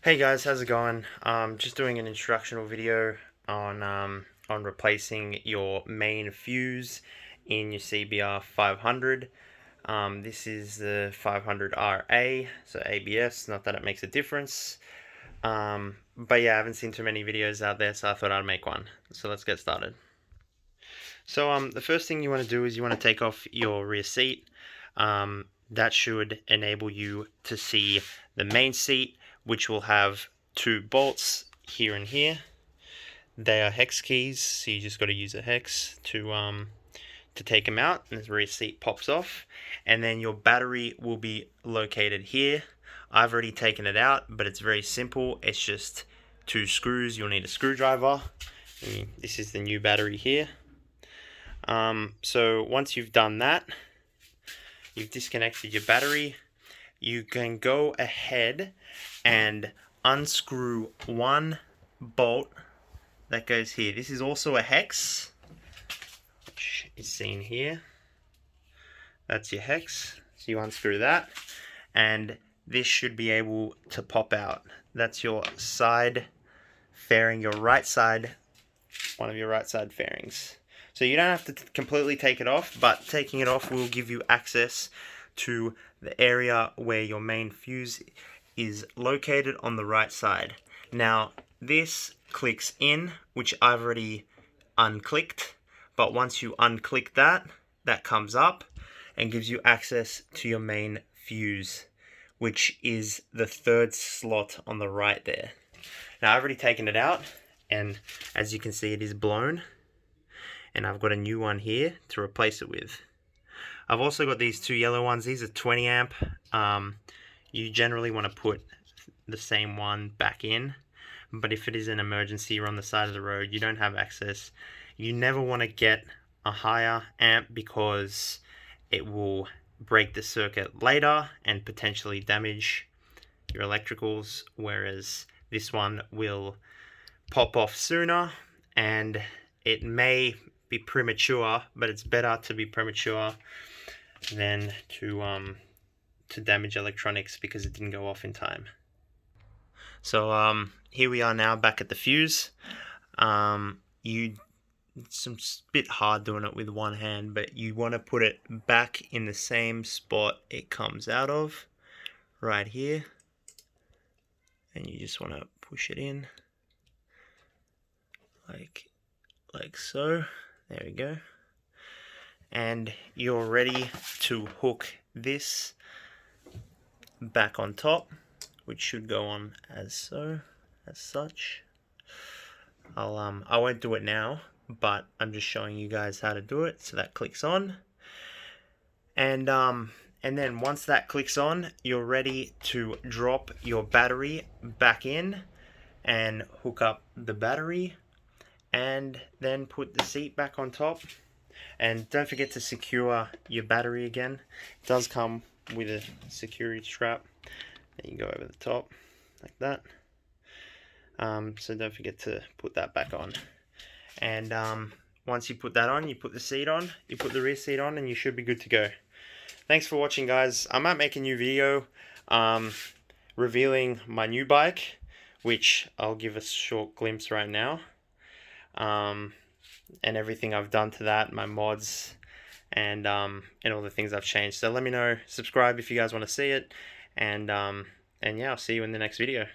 Hey guys, how's it going? Just doing an instructional video on replacing your main fuse in your CBR500. This is the 500RA, so ABS. Not that it makes a difference, but yeah, I haven't seen too many videos out there, so I thought I'd make one. So let's get started. So the first thing you want to do is you want to take off your rear seat. That should enable you to see the main seat, which will have two bolts here and here. They are hex keys, so you just got to use a hex to take them out, and the rear seat pops off. And then your battery will be located here. I've already taken it out, but it's very simple. It's just two screws. You'll need a screwdriver. And this is the new battery here. So once you've done that, you've disconnected your battery, you can go ahead and unscrew one bolt that goes here. This is also a hex, which is seen here. That's your hex. So you unscrew that, and this should be able to pop out. That's your side fairing, your right side, one of your right side fairings. So you don't have to completely take it off, but taking it off will give you access to the area where your main fuse is located on the right side. Now this clicks in, which I've already unclicked, but once you unclick that, that comes up and gives you access to your main fuse, which is the third slot on the right there. Now I've already taken it out, and as you can see, it is blown. And I've got a new one here to replace it with. I've also got these two yellow ones. These are 20 amp. You generally want to put the same one back in, but if it is an emergency, you're on the side of the road, you don't have access, you never want to get a higher amp because it will break the circuit later and potentially damage your electricals, whereas this one will pop off sooner, and it may be premature, but it's better to be premature than to damage electronics because it didn't go off in time. So here we are now back at the fuse. It's a bit hard doing it with one hand, but you want to put it back in the same spot it comes out of, right here, and you just want to push it in like so. There we go. And you're ready to hook this back on top, which should go on as such. I won't do it now, but I'm just showing you guys how to do it. So that clicks on, and then once that clicks on, you're ready to drop your battery back in and hook up the battery, and then put the seat back on top. And don't forget to secure your battery again. It does come with a security strap that you can go over the top like that. So don't forget to put that back on. And once you put that on, you put the seat on, you put the rear seat on, and you should be good to go. Thanks for watching, guys. I might make a new video revealing my new bike, which I'll give a short glimpse right now. And everything I've done to that, my mods, and all the things I've changed. So let me know, subscribe if you guys want to see it, and yeah, I'll see you in the next video.